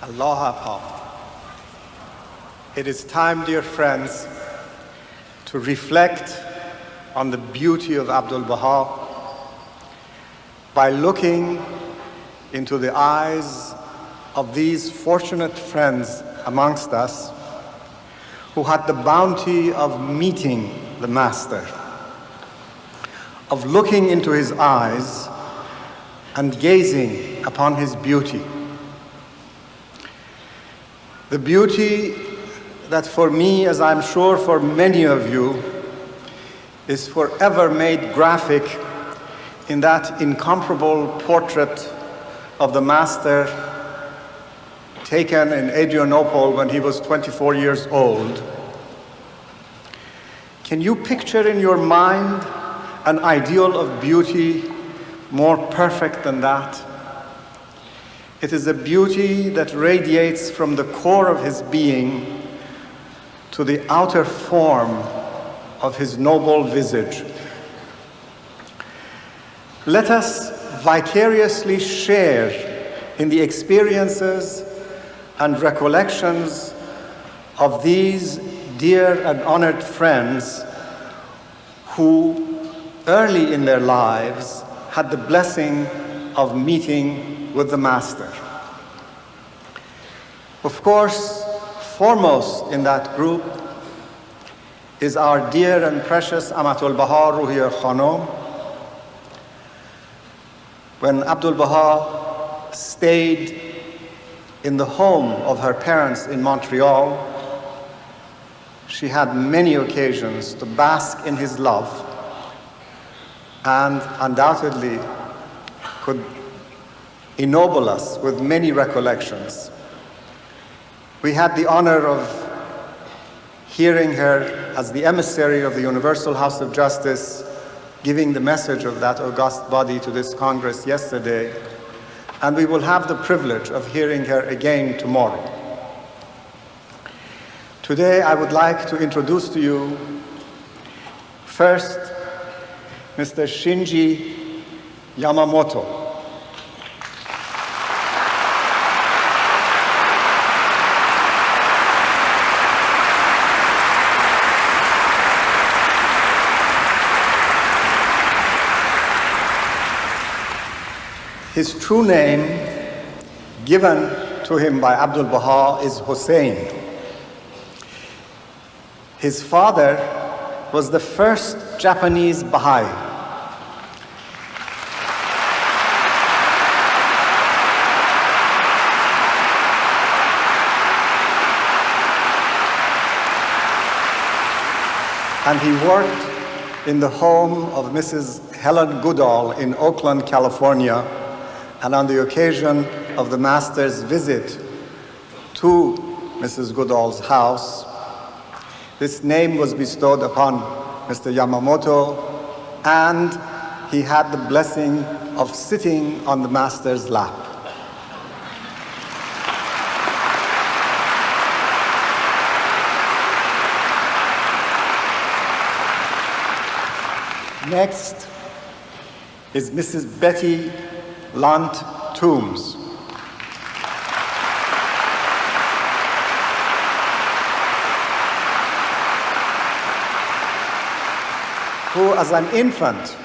Aloha. It is time, dear friends, to reflect on the beauty of Abdu'l-Baha by looking into the eyes of these fortunate friends amongst us who had the bounty of meeting the Master, of looking into his eyes and gazing upon his beauty. The beauty that for me, as I'm sure for many of you, is forever made graphic in that incomparable portrait of the Master taken in Adrianople when he was 24 years old. Can you picture in your mind an ideal of beauty more perfect than that? It is a beauty that radiates from the core of his being to the outer form of his noble visage. Let us vicariously share in the experiences and recollections of these dear and honored friends who early in their lives had the blessing of meeting with the Master. Of course, foremost in that group is our dear and precious Amatul-Baha Ruhiyya Khanum. When Abdu'l-Baha stayed in the home of her parents in Montreal, she had many occasions to bask in his love and undoubtedly could ennoble us with many recollections. We had the honor of hearing her as the emissary of the Universal House of Justice giving the message of that august body to this Congress yesterday, and we will have the privilege of hearing her again tomorrow. Today, I would like to introduce to you first Mr. Shinji Yamamoto. His true name, given to him by Abdu'l-Baha, is Hussein. His father was the first Japanese Baha'i. And he worked in the home of Mrs. Helen Goodall in Oakland, California. And on the occasion of the Master's visit to Mrs. Goodall's house, this name was bestowed upon Mr. Yamamoto, and he had the blessing of sitting on the Master's lap. Next is Mrs. Betty Lant Toombs, who as an infant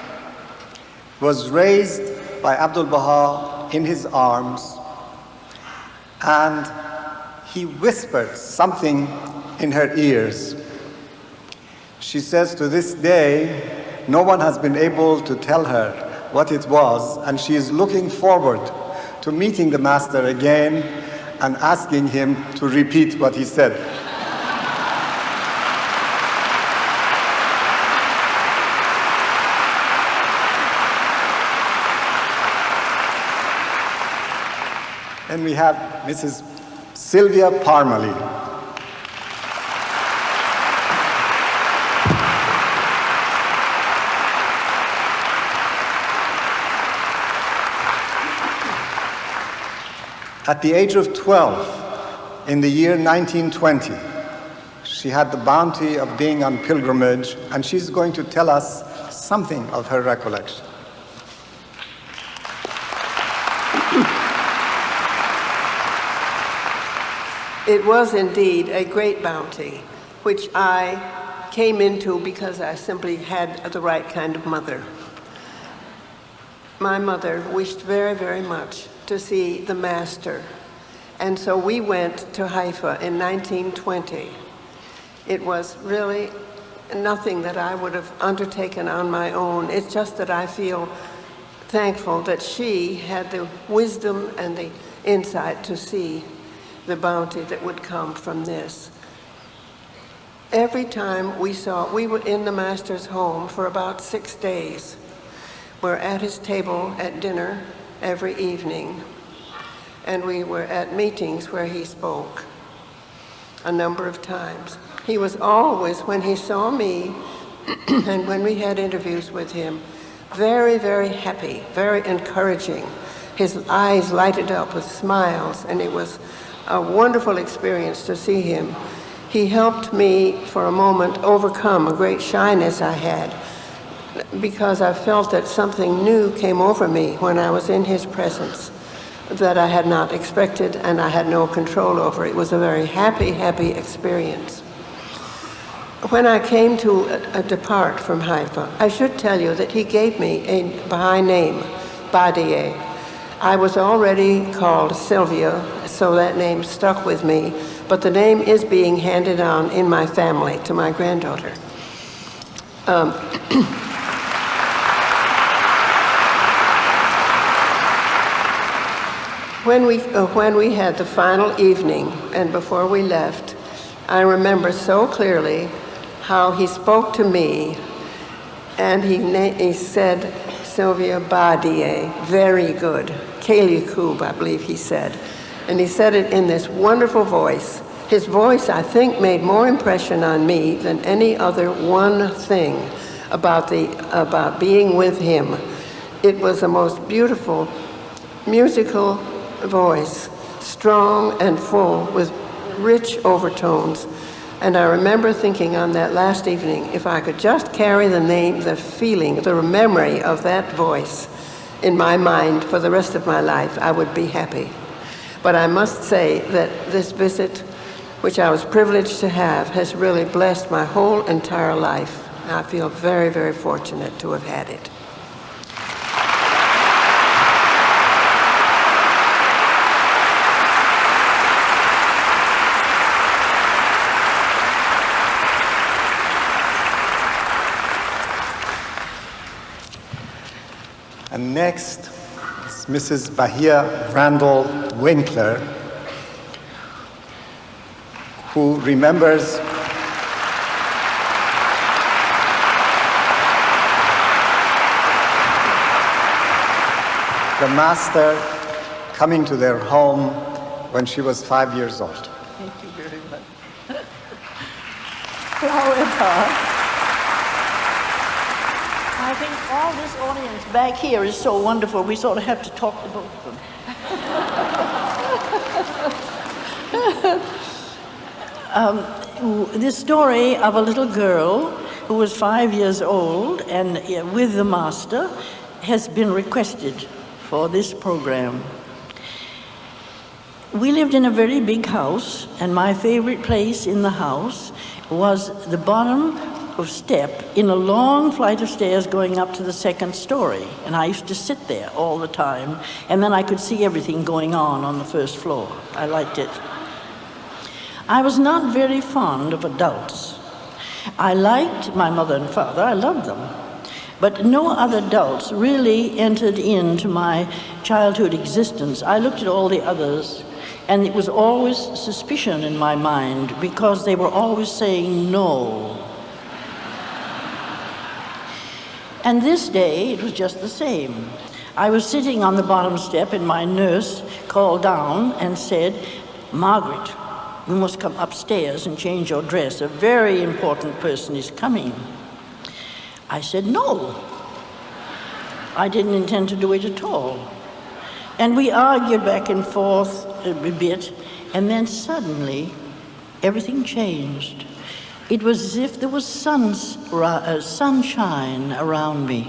was raised by Abdu'l-Baha in his arms, and he whispered something in her ears. She says to this day, no one has been able to tell her what it was, and she is looking forward to meeting the Master again and asking him to repeat what he said. And we have Mrs. Sylvia Parmalee. At the age of 12, in the year 1920. She had the bounty of being on pilgrimage, and she's going to tell us something of her recollection. It was indeed a great bounty, which I came into because I simply had the right kind of mother. My mother wished very, very much to see the master, and so we went to Haifa in 1920. It was really nothing that I would have undertaken on my own. It's just that I feel thankful that she had the wisdom and the insight to see the bounty that would come from this. Every time we were in the master's home for about 6 days. We're at his table at dinner every evening, and we were at meetings where he spoke a number of times. He was always, when he saw me and when we had interviews with him, very, very happy, very encouraging. His eyes lighted up with smiles, and it was a wonderful experience to see him. He helped me for a moment overcome a great shyness I had, because I felt that something new came over me when I was in his presence that I had not expected and I had no control over. It was a very happy, happy experience. When I came to depart from Haifa, I should tell you that he gave me a Baha'i name, Bahia. I was already called Sylvia, so that name stuck with me, but the name is being handed on in my family to my granddaughter. When we had the final evening and before we left, I remember so clearly how he spoke to me, and he said, Sylvia Badie, very good. Kaylee Koob, I believe he said. And he said it in this wonderful voice. His voice, I think, made more impression on me than any other one thing about being with him. It was the most beautiful musical voice, strong and full with rich overtones. And I remember thinking on that last evening, if I could just carry the name, the feeling, the memory of that voice in my mind for the rest of my life, I would be happy. But I must say that this visit, which I was privileged to have, has really blessed my whole entire life. I feel very, very fortunate to have had it. And next is Mrs. Bahia Randall Winkler, who remembers the master coming to their home when she was 5 years old. Thank you very much. However, I think all this audience back here is so wonderful, we sort of have to talk to both of them. This story of a little girl who was 5 years old and with the master has been requested for this program. We lived in a very big house, and my favorite place in the house was the bottom of step in a long flight of stairs going up to the second story. And I used to sit there all the time, and then I could see everything going on the first floor. I liked it. I was not very fond of adults. I liked my mother and father, I loved them. But no other adults really entered into my childhood existence. I looked at all the others, and it was always suspicion in my mind because they were always saying no. And this day, it was just the same. I was sitting on the bottom step, and my nurse called down and said, Margaret, you must come upstairs and change your dress. A very important person is coming. I said, no. I didn't intend to do it at all. And we argued back and forth a bit, And then suddenly, everything changed. It was as if there was sunshine around me,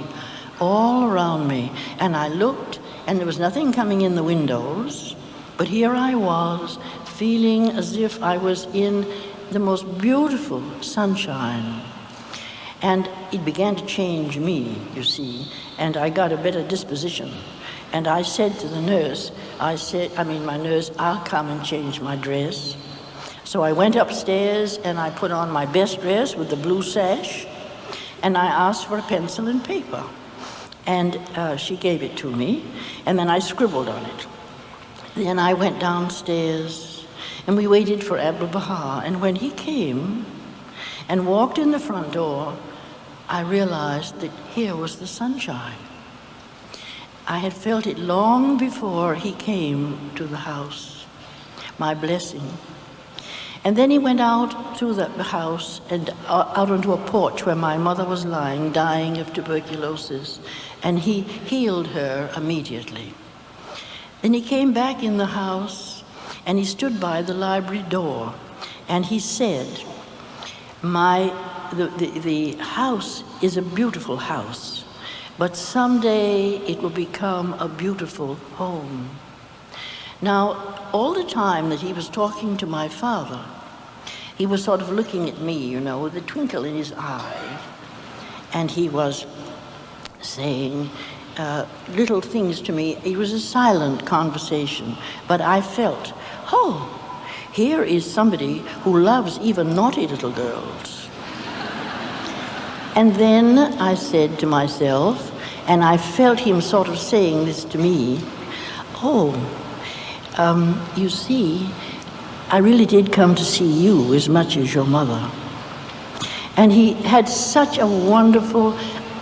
all around me. And I looked, and there was nothing coming in the windows, but here I was, feeling as if I was in the most beautiful sunshine. And it began to change me, you see, and I got a better disposition. And I said to the nurse, my nurse, I'll come and change my dress. So I went upstairs and I put on my best dress with the blue sash, and I asked for a pencil and paper. And she gave it to me, and then I scribbled on it. Then I went downstairs, and we waited for Abdul Baha, and when he came and walked in the front door, I realized that here was the sunshine. I had felt it long before he came to the house, my blessing. And then he went out through the house and out onto a porch where my mother was lying, dying of tuberculosis, and he healed her immediately. Then he came back in the house, and he stood by the library door, and he said, the house is a beautiful house, but someday it will become a beautiful home. Now, all the time that he was talking to my father, he was sort of looking at me, you know, with a twinkle in his eye, and he was saying little things to me. It was a silent conversation, but I felt, oh, here is somebody who loves even naughty little girls. And then I said to myself, and I felt him sort of saying this to me, you see, I really did come to see you as much as your mother. And he had such a wonderful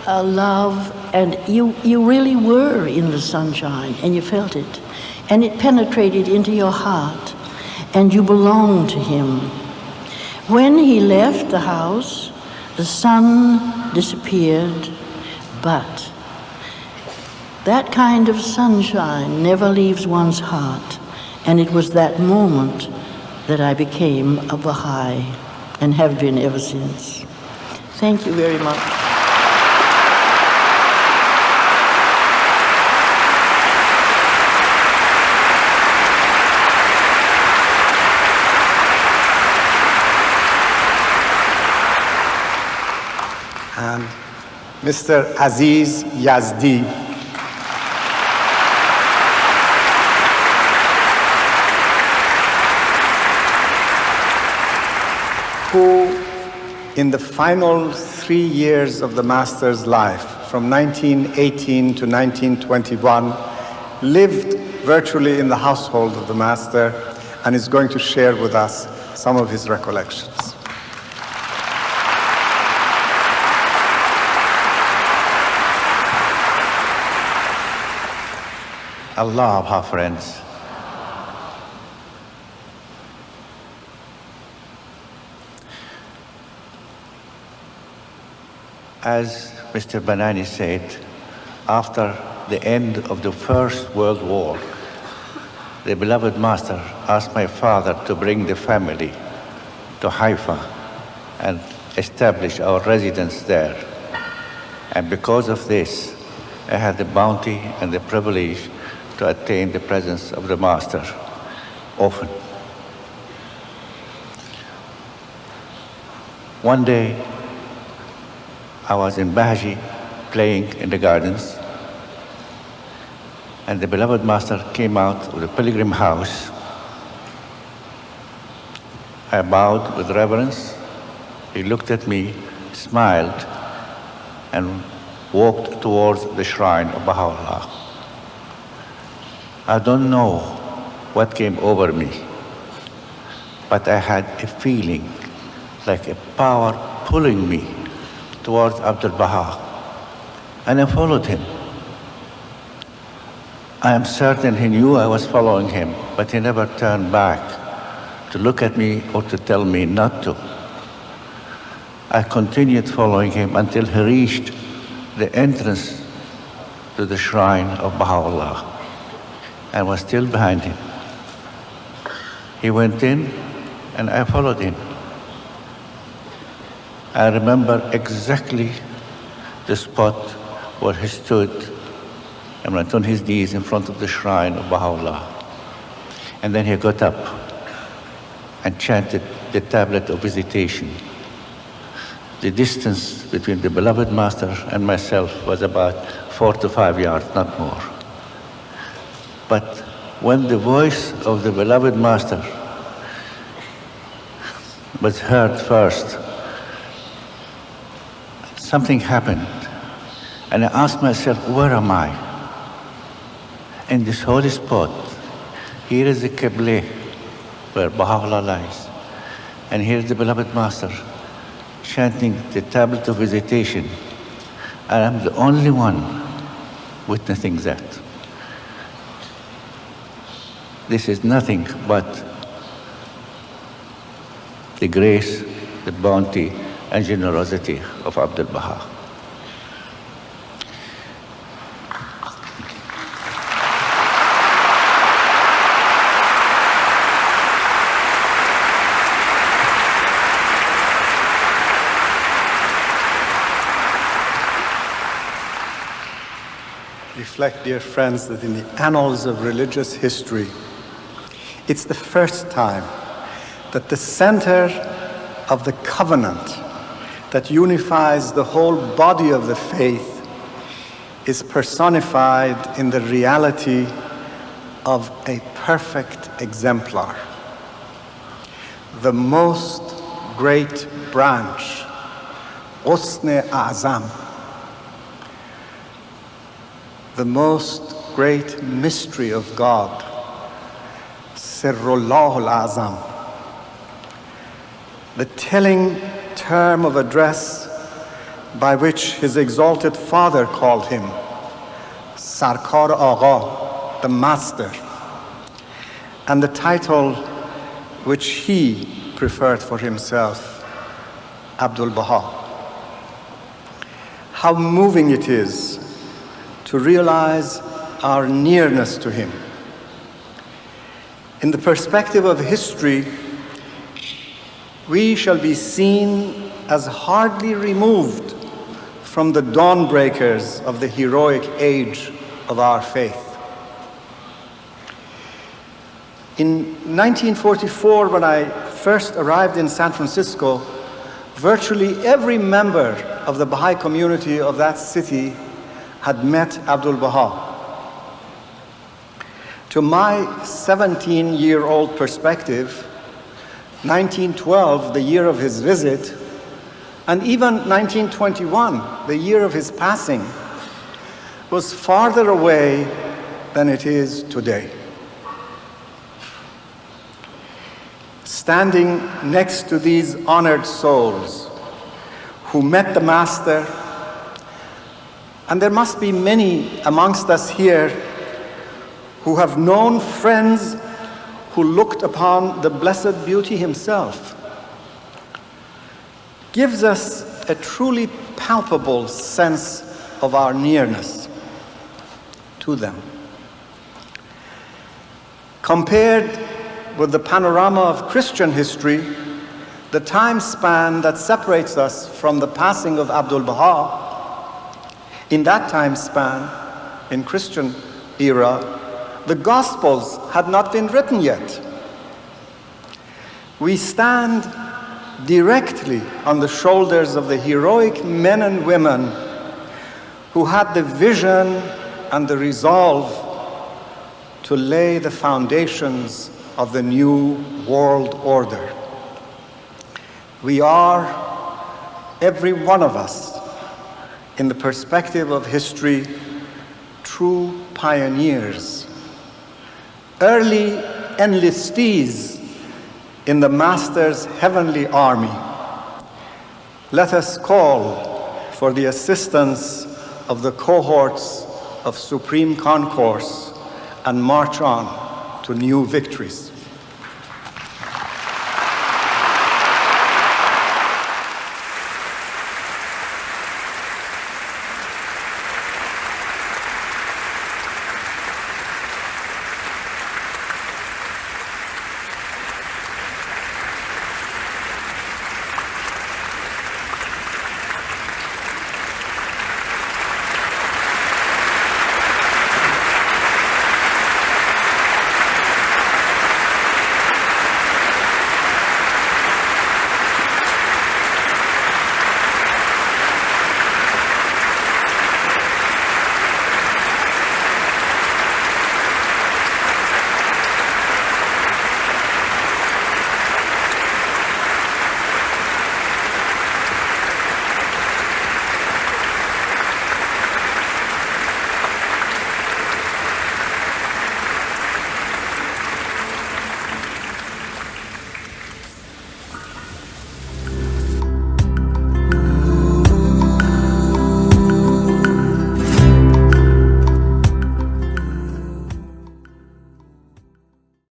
love, and you really were in the sunshine, and you felt it. And it penetrated into your heart, and you belonged to him. When he left the house, the sun disappeared, but that kind of sunshine never leaves one's heart. And it was that moment that I became a Baha'i and have been ever since. Thank you very much. And Mr. Aziz Yazdi. Who, in the final 3 years of the Master's life, from 1918 to 1921, lived virtually in the household of the Master and is going to share with us some of his recollections. Allah of our friends. As Mr. Banani said, after the end of the First World War, the beloved Master asked my father to bring the family to Haifa and establish our residence there. And because of this, I had the bounty and the privilege to attain the presence of the Master often. One day, I was in Bahia playing in the gardens, and the beloved Master came out of the pilgrim house. I bowed with reverence. He looked at me, smiled, and walked towards the shrine of Baha'u'llah. I don't know what came over me, but I had a feeling like a power pulling me towards Abdul Baha, and I followed him. I am certain he knew I was following him, but he never turned back to look at me or to tell me not to. I continued following him until he reached the entrance to the shrine of Baha'u'llah and was still behind him. He went in, and I followed him. I remember exactly the spot where he stood and went on his knees in front of the shrine of Baha'u'llah. And then he got up and chanted the tablet of visitation. The distance between the beloved master and myself was about 4 to 5 yards, not more. But when the voice of the beloved master was heard first, something happened. And I asked myself, where am I? In this holy spot, here is the Qibla where Baha'u'llah lies. And here is the beloved master chanting the tablet of visitation. And I'm the only one witnessing that. This is nothing but the grace, the bounty, and generosity of Abdul Baha. Reflect, dear friends, that in the annals of religious history, it's the first time that the center of the covenant that unifies the whole body of the faith is personified in the reality of a perfect exemplar. The most great branch, Ghusn A'zam, the most great mystery of God, Sirrullah al-Azam, the telling term of address by which his exalted father called him, Sarkar Agha, the master, and the title which he preferred for himself, Abdul Baha. How moving it is to realize our nearness to him. In the perspective of history, we shall be seen as hardly removed from the dawnbreakers of the heroic age of our faith. In 1944, when I first arrived in San Francisco, virtually every member of the Baha'i community of that city had met Abdul Baha. To my 17-year-old perspective, 1912, the year of his visit, and even 1921, the year of his passing, was farther away than it is today. Standing next to these honored souls who met the Master, and there must be many amongst us here who have known friends who looked upon the Blessed Beauty himself, gives us a truly palpable sense of our nearness to them. Compared with the panorama of Christian history, the time span that separates us from the passing of Abdul Baha, in that time span, in Christian era, the Gospels had not been written yet. We stand directly on the shoulders of the heroic men and women who had the vision and the resolve to lay the foundations of the new world order. We are, every one of us, in the perspective of history, true pioneers, early enlistees in the Master's heavenly army. Let us call for the assistance of the cohorts of Supreme Concourse and march on to new victories.